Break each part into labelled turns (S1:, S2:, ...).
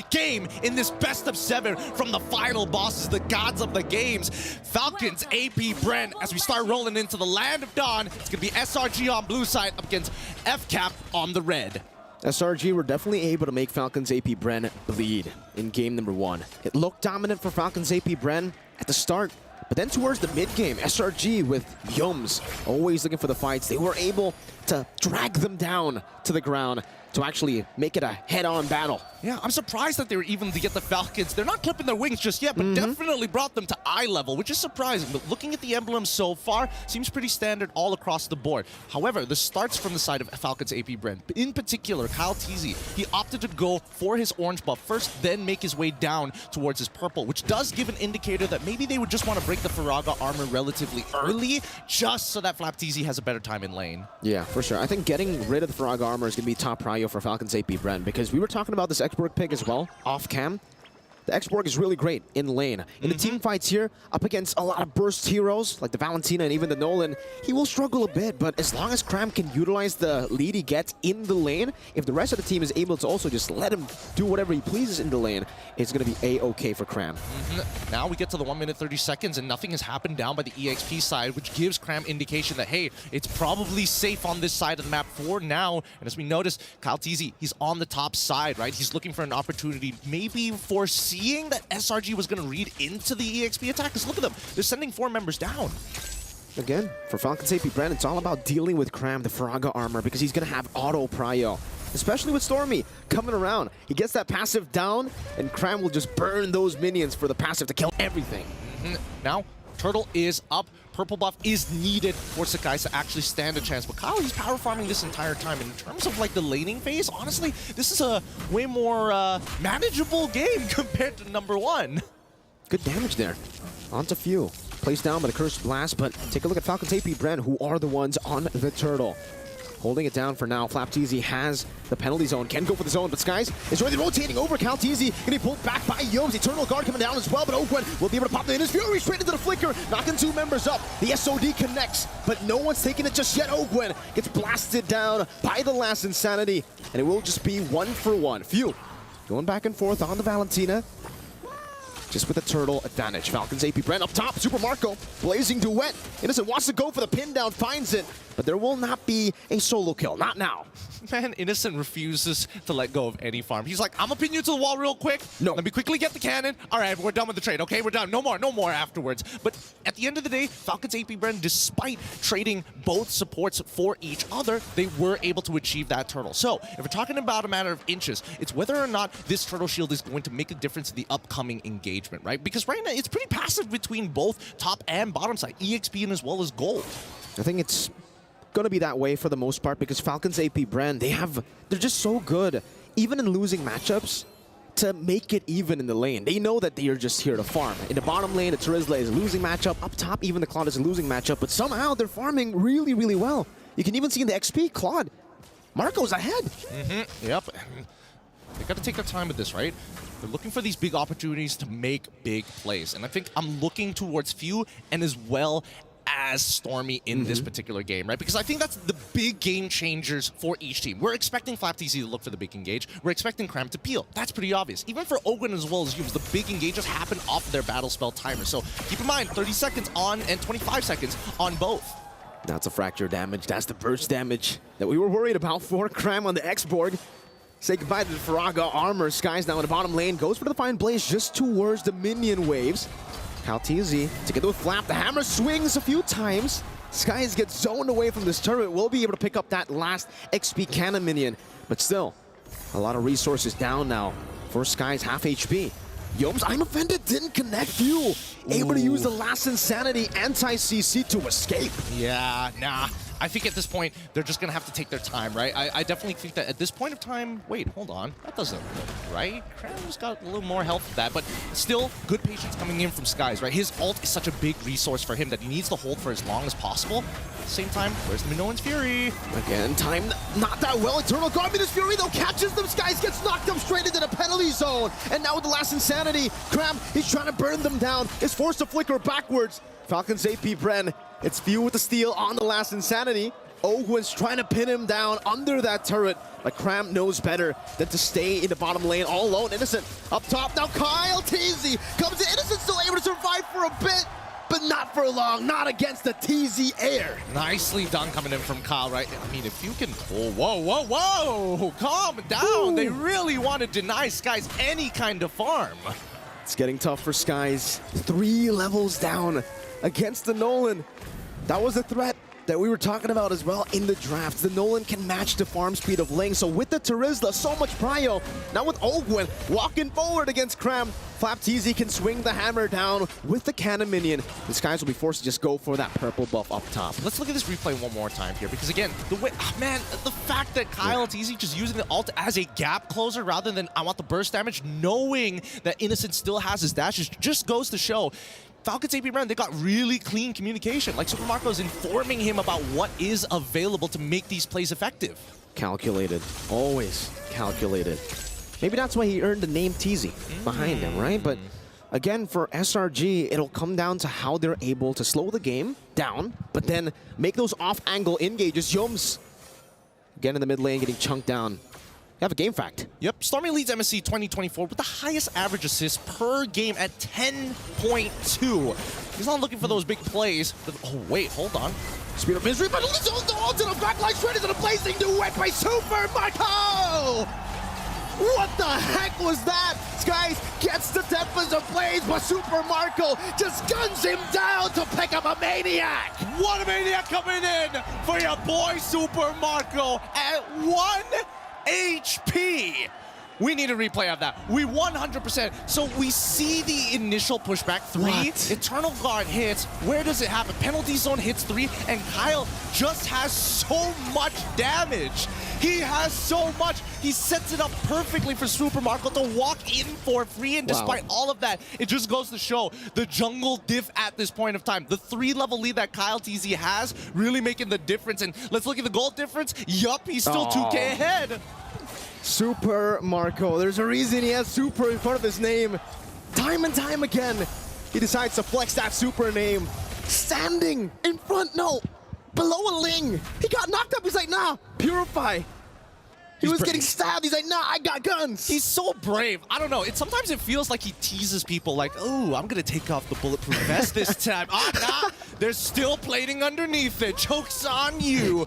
S1: game in this best of 7 from the final bosses, the gods of the games. Falcons, Apbren, as we start rolling into the land of dawn. It's going to be SRG on blue side up against FCAP on the red.
S2: SRG were definitely able to make Falcons Apbren bleed in game number 1. It looked dominant for Falcons Apbren at the start, but then towards the mid-game, SRG with Yoms always looking for the fights, they were able to drag them down to the ground to actually make it a head-on battle.
S1: Yeah, I'm surprised that they were able to get the Falcons. They're not clipping their wings just yet, but definitely brought them to eye level, which is surprising. But looking at the emblems so far, seems pretty standard all across the board. However, this starts from the side of Falcons Apbren. In particular, Kyle Teasy, he opted to go for his orange buff first, then make his way down towards his purple, which does give an indicator that maybe they would just want to break the Faraga armor relatively early, just so that Flap Teasy has a better time in lane.
S2: Yeah, for sure. I think getting rid of the Faraga armor is going to be top prio for Falcons Apbren, because we were talking about this Exborg pick as well, off cam. The Exborg is really great in lane. In the team fights here, up against a lot of burst heroes, like the Valentina and even the Nolan, he will struggle a bit, but as long as Cram can utilize the lead he gets in the lane, if the rest of the team is able to also just let him do whatever he pleases in the lane, it's going to be A-okay for Cram.
S1: Now we get to the 1 minute 30 seconds and nothing has happened down by the EXP side, which gives Cram indication that, hey, it's probably safe on this side of the map for now. And as we notice, Kyle Teasy, he's on the top side, right? He's looking for an opportunity, maybe foreseeing that SRG was going to read into the EXP attack. Because look at them, they're sending 4 members down.
S2: Again, for Falcons Apbren, it's all about dealing with Cram, the Faraga armor, because he's going to have auto prio. Especially with Stormy coming around. He gets that passive down, and Cram will just burn those minions for the passive to kill everything.
S1: Now, Turtle is up. Purple buff is needed for Sakai to actually stand a chance. But Kyle, he's power farming this entire time. In terms of like the laning phase, honestly, this is a way more manageable game compared to number 1.
S2: Good damage there. Onto Few. Placed down by the Cursed Blast, but take a look at Falcons Apbren, who are the ones on the Turtle. Holding it down for now. Flap Teasy has the penalty zone. Can go for the zone, but Skies is really rotating over. Kyle Teasy getting pulled back by Yomes. Eternal Guard coming down as well, but Ogwen will be able to pop the in his Fury straight into the Flicker, knocking 2 members up. The SOD connects, but no one's taking it just yet. Ogwen gets blasted down by the last Insanity, and it will just be 1 for 1. Few going back and forth on the Valentina. Just with the Turtle advantage. Falcons Apbren up top. Super Marco. Blazing Duet. Innocent wants to go for the pin down. Finds it. But there will not be a solo kill. Not now.
S1: Man, Innocent refuses to let go of any farm. He's like, I'm gonna pin you to the wall real quick.
S2: No.
S1: Let me quickly get the cannon. All right, we're done with the trade. Okay, we're done. No more afterwards. But at the end of the day, Falcons Apbren, despite trading both supports for each other, they were able to achieve that turtle. So if we're talking about a matter of inches, it's whether or not this turtle shield is going to make a difference in the upcoming engagement, right? Because right now, it's pretty passive between both top and bottom side, EXP and as well as gold.
S2: I think it's going to be that way for the most part, because Falcons Apbren, they're just so good, even in losing matchups, to make it even in the lane. They know that they are just here to farm. In the bottom lane, the Terizla is a losing matchup. Up top, even the Claude is a losing matchup, but somehow they're farming really, really well. You can even see in the XP, Claude, Marco's ahead.
S1: Yep. They got to take their time with this, right? They're looking for these big opportunities to make big plays. And I think I'm looking towards Few and as well as Stormy in this particular game, right? Because I think that's the big game changers for each team. We're expecting Flap Teasy to look for the big engage. We're expecting Cram to peel. That's pretty obvious. Even for Ogwen as well as Youms, the big engages happen off of their battle spell timer. So keep in mind, 30 seconds on and 25 seconds on both.
S2: That's a fracture damage. That's the burst damage that we were worried about for Cram on the X-Board. Say goodbye to the Faraga armor. Skies now in the bottom lane. Goes for the Defiant Blaze just towards the minion waves. Kyle Teasy together with Flap. The hammer swings a few times. Skies gets zoned away from this turret. Will be able to pick up that last XP cannon minion. But still, a lot of resources down now for Skies, half HP. Yomes, I'm offended, didn't connect Few. Able to use the last Insanity anti-CC to escape.
S1: Yeah, nah. I think at this point, they're just going to have to take their time, right? I definitely think that at this point of time... Wait, hold on. That doesn't look right. Cram's got a little more health with that, but still, good patience coming in from Skies, right? His ult is such a big resource for him that he needs to hold for as long as possible. At the same time, where's the Minoan's Fury?
S2: Again, time not that well. Eternal Guard, Minoan's Fury, though, catches them. Skies gets knocked up straight into the penalty zone. And now with the last Insanity, Cram, he's trying to burn them down. Is forced to flicker backwards. Falcons Apbren. It's Few with the steal on the last Insanity. Ogwen's trying to pin him down under that turret, but Cram knows better than to stay in the bottom lane all alone. Innocent up top now. Kyle TZ comes in. Innocent still able to survive for a bit, but not for long. Not against the TZ Air.
S1: Nicely done coming in from Kyle, right? I mean, if you can... Oh, whoa! Calm down. Ooh. They really want to deny Skies any kind of farm.
S2: It's getting tough for Skies. 3 levels down against the Nolan. That was a threat that we were talking about as well in the draft. The Nolan can match the farm speed of Ling. So with the Terizla, so much prio. Now with Ogwen walking forward against Cram, FlapTZ can swing the hammer down with the cannon minion. The Skies will be forced to just go for that purple buff up top.
S1: Let's look at this replay one more time here, because again, the way, man, the fact that Kyle TZ just using the ult as a gap closer rather than I want the burst damage, knowing that Innocent still has his dashes, just goes to show Falcons Apbren, they got really clean communication. Like Super Marco's informing him about what is available to make these plays effective.
S2: Calculated, always calculated. Maybe that's why he earned the name TZ behind him, right? But again, for SRG, it'll come down to how they're able to slow the game down, but then make those off-angle engages. Yums, again in the mid lane, getting chunked down. You have a game fact.
S1: Yep, Stormy leads MSC 2024 with the highest average assists per game at 10.2. He's not looking for those big plays. Oh, wait, hold on.
S2: Speed of misery, but it's all the ultimate backline straight into the blazing duet by Super Marco! What the heck was that? Skies gets the Tempest of Blaze, but Super Marco just guns him down to pick up a Maniac!
S1: What a Maniac coming in for your boy Super Marco at 1 HP. We need a replay of that. We 100%. So we see the initial pushback 3.
S2: What?
S1: Eternal Guard hits. Where does it happen? Penalty zone hits 3, and Kyle just has so much damage. He has so much. He sets it up perfectly for Super Marco to walk in for free, and despite all of that, it just goes to show the jungle diff at this point of time. The 3-level lead that Kyle TZ has really making the difference. And let's look at the gold difference. Yup, he's still 2K ahead.
S2: Super Marco, there's a reason he has Super in front of his name. Time and time again, he decides to flex that Super name. Standing in front, no, below a Ling. He got knocked up, he's like, nah, Purify. He was getting stabbed, he's like, nah, I got guns.
S1: He's so brave. I don't know, sometimes it feels like he teases people like, oh, I'm gonna take off the bulletproof vest this time. Nah, there's still plating underneath it. Joke's on you.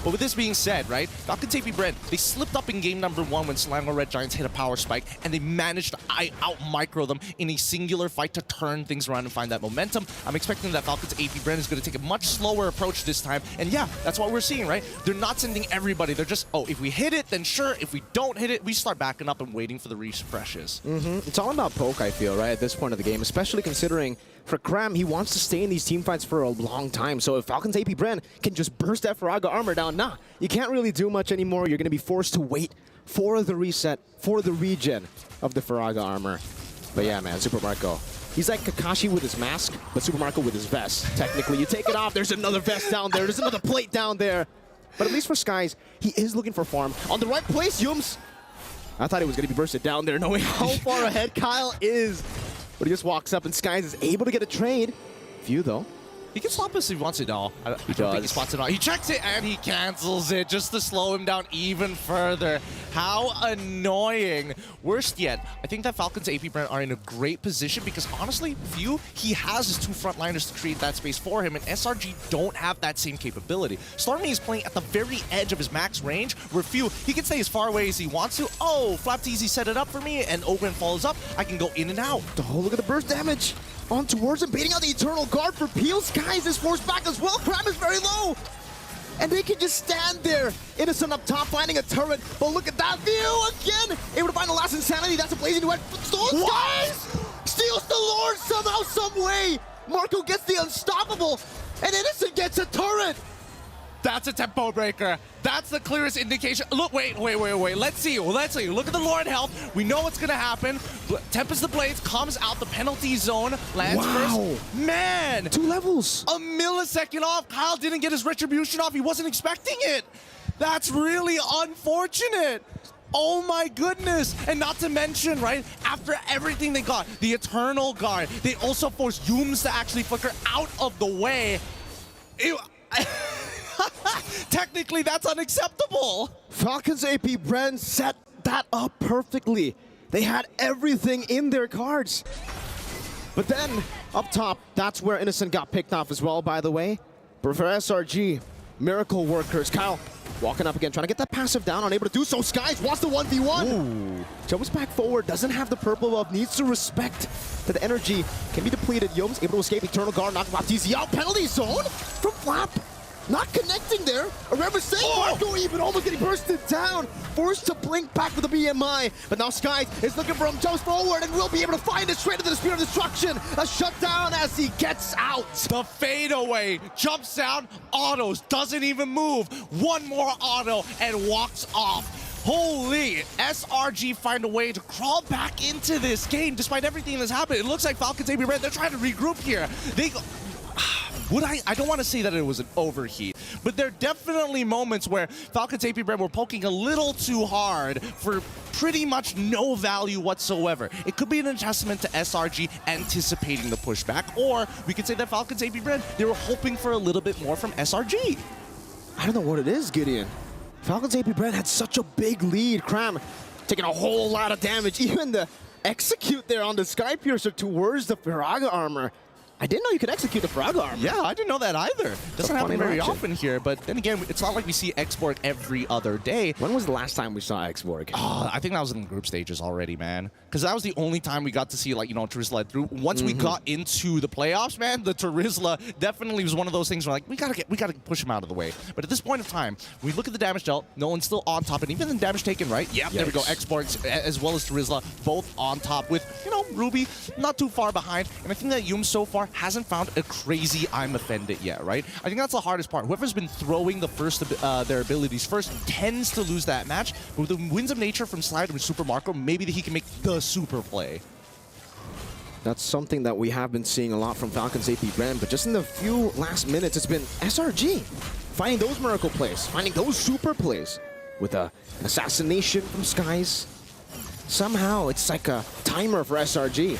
S1: But with this being said, right, Falcons Apbren, they slipped up in game number 1 when Slango Red Giants hit a power spike, and they managed to out-micro them in a singular fight to turn things around and find that momentum. I'm expecting that Falcons Apbren is going to take a much slower approach this time, and yeah, that's what we're seeing, right? They're not sending everybody. They're just, oh, if we hit it, then sure. If we don't hit it, we start backing up and waiting for the refreshes.
S2: It's all about poke, I feel, right, at this point of the game, especially considering for Cram, he wants to stay in these team fights for a long time. So if Falcons Apbren can just burst that Faraga armor down, nah, you can't really do much anymore. You're going to be forced to wait for the reset, for the regen of the Faraga armor. But yeah, man, Super Marco. He's like Kakashi with his mask, but Super Marco with his vest. Technically, you take it off, there's another vest down there, there's another plate down there. But at least for Skies, he is looking for farm. On the right place, Yums. I thought he was going to be bursted down there, knowing how far ahead Kyle is. But he just walks up, and Skies is able to get a trade. Few, though.
S1: He can stop us if he wants it all. I don't think he spots it all. He checks it, and he cancels it just to slow him down even further. How annoying. Worst yet, I think that Falcons Apbren are in a great position because, honestly, Few, he has his 2 frontliners to create that space for him, and SRG don't have that same capability. Stormy is playing at the very edge of his max range, where Few, he can stay as far away as he wants to. Oh, FlapTZ set it up for me, and Ogren follows up. I can go in and out.
S2: Oh, look at the burst damage. On towards him, beating out the Eternal Guard for Peel. Skies is forced back as well. Cram is very low. And they can just stand there. Innocent up top, finding a turret. But look at that view again. Able to find the last insanity. That's a blazing duet. Skies steals the Lord somehow, some way. Marco gets the unstoppable. And Innocent gets a turret.
S1: That's a tempo breaker. That's the clearest indication. Look, wait. Let's see. Look at the Lord health. We know what's going to happen. Tempest the Blades comes out the penalty zone. Lands first. Man.
S2: 2 levels.
S1: A millisecond off. Kyle didn't get his retribution off. He wasn't expecting it. That's really unfortunate. Oh my goodness. And not to mention, right, after everything they got, the Eternal Guard, they also forced Yums to actually flicker out of the way. Technically, that's unacceptable.
S2: Falcons Apbren set that up perfectly. They had everything in their cards. But then, up top, that's where Innocent got picked off as well, by the way. But for SRG, Miracle Workers, Kyle walking up again, trying to get that passive down, unable to do so. Skies wants the 1v1.
S1: Ooh.
S2: Jumps back forward, doesn't have the purple buff, needs to respect that the energy can be depleted. Youm's able to escape Eternal Guard, knock Flapteezy out. Penalty zone from Flap. Not connecting there. A rare mistake. Marco even almost getting bursted down. Forced to blink back with the BMI. But now Skies is looking for him, jumps forward, and will be able to find it straight into the Spear of Destruction. A shutdown as he gets out.
S1: The fadeaway, jumps down, autos, doesn't even move. One more auto and walks off. Holy, SRG find a way to crawl back into this game despite everything that's happened. It looks like Falcons Apbren, they're trying to regroup here. I don't want to say that it was an overheat, but there are definitely moments where Falcons Apbren were poking a little too hard for pretty much no value whatsoever. It could be an testament to SRG anticipating the pushback, or we could say that Falcons Apbren, they were hoping for a little bit more from SRG.
S2: I don't know what it is, Gideon. Falcons Apbren had such a big lead. Cram taking a whole lot of damage. Even the execute there on the Sky Piercer towards the Firaga armor. I didn't know you could execute the Firaga armor.
S1: Yeah, I didn't know that either. Doesn't happen very
S2: matchup.
S1: often here, but then again, it's not like we see Xborg every other day.
S2: When was the last time we saw Xborg?
S1: I think that was in the group stages already, man. Because that was the only time we got to see, like, you know, Terizla through. Once we got into the playoffs, man, the Terizla definitely was one of those things where, like, we gotta push him out of the way. But at this point of time, we look at the damage dealt, Nolan's still on top, and even the damage taken, right? Yep, there we go. Xborg as well as Terizla both on top with, you know, Ruby not too far behind. And I think that Youm so far hasn't found a crazy I'm offended yet, right? I think that's the hardest part. Whoever's been throwing the first their abilities first tends to lose that match. But with the Winds of Nature from Slide with Super Marco, maybe he can make the super play.
S2: That's something that we have been seeing a lot from Falcons Apbren, but just in the few last minutes, it's been SRG finding those miracle plays, finding those super plays with an assassination from Skies. Somehow, it's like a timer for SRG.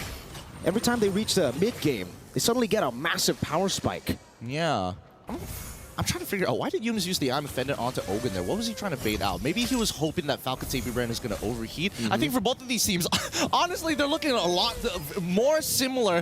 S2: Every time they reach the mid-game, they suddenly get a massive power spike.
S1: Yeah. I'm trying to figure out, why did Yunus use the I'm offended onto Ogun there? What was he trying to bait out? Maybe he was hoping that Falcons Apbren is going to overheat. I think for both of these teams, honestly, they're looking a lot more similar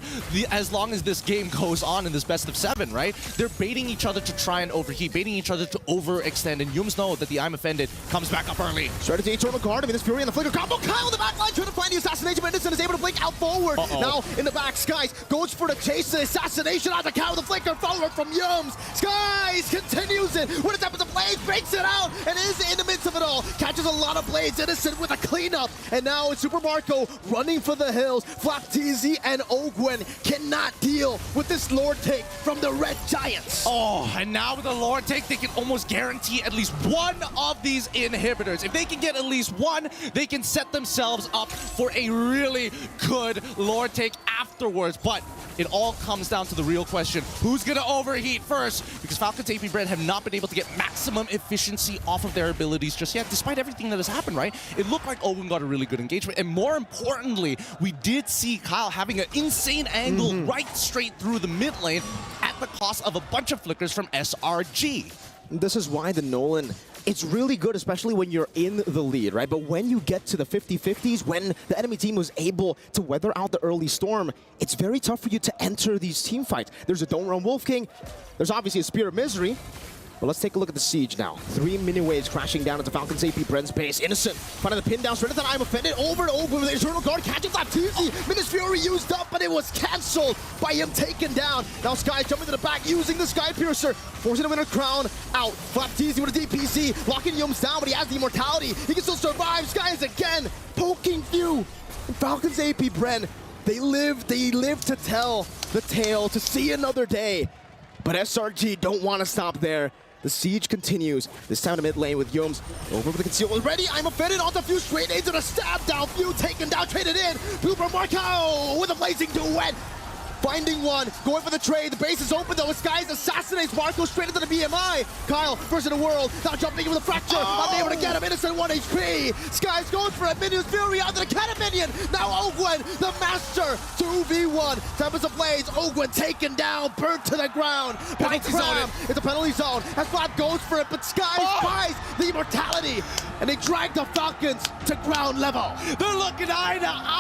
S1: as long as this game goes on in this best of 7, right? They're baiting each other to try and overheat, baiting each other to overextend, and Yums know that the I'm offended comes back up early.
S2: Straight into the Eternal Guard. I mean, this Fury and the Flicker combo. Kyle in the back line trying to find the assassination, but Innocent is able to blink out forward. Now in the back, Skies goes for the chase, the assassination on the Kyle, the Flicker follower from Yums. Skies continues it. What happens to Blaze? Breaks it out and is in the midst of it all. Catches a lot of Blaze. Innocent with a cleanup. And now it's Super Marco running for the hills. Flapteezy and Ogwen cannot deal with this Lord take from the Red Giants.
S1: Oh, and now with the Lord take, they can almost guarantee at least one of these inhibitors. If they can get at least one, they can set themselves up for a really good Lord take afterwards. But it all comes down to the real question, who's going to overheat first? Because Falcons Apbren have not been able to get maximum efficiency off of their abilities just yet, despite everything that has happened, right? It looked like Ogun got a really good engagement, and more importantly, we did see Kyle having an insane angle right straight through the mid lane at the cost of a bunch of flickers from SRG.
S2: This is why the Nolan, it's really good, especially when you're in the lead, right? But when you get to the 50-50s, when the enemy team was able to weather out the early storm, it's very tough for you to enter these team fights. There's a Don't Run Wolf King. There's obviously a Spear of Misery. But let's take a look at the siege now. 3 mini waves crashing down into Falcons Apbren's base. Innocent finding the pin down straight at the I'm offended. Over and over with the Eternal Guard catching Flapteezy. Minus Fury used up, but it was cancelled by him taken down. Now Sky jumping to the back using the Sky Piercer. Forcing him in a crown out. Flapteezy with a DPC. Locking Yums down, but he has the immortality. He can still survive. Sky is again poking through. And Falcons Apbren, they live to tell the tale, to see another day. But SRG don't want to stop there. The siege continues. This time to mid lane with Yums over with the conceal already. I'm offended onto Few straight into the stab down. Few taken down, traded in. Blue from Marco with a blazing duet.
S3: finding one, going for the trade. The base is open though. Skies assassinates Marco straight into the BMI. Kyle versus the world, now jumping in with a fracture. Unable to get him, innocent 1 HP. Skies goes for it, Minion's Fury onto the cannon minion. Now Ogwen, the master, 2v1. Tempest of Blades, Ogwen taken down, burnt to the ground.
S1: Penalty zone.
S3: It's a penalty zone. As Flap goes for it, but Skies buys the immortality. And they drag the Falcons to ground level.
S1: They're looking eye to eye.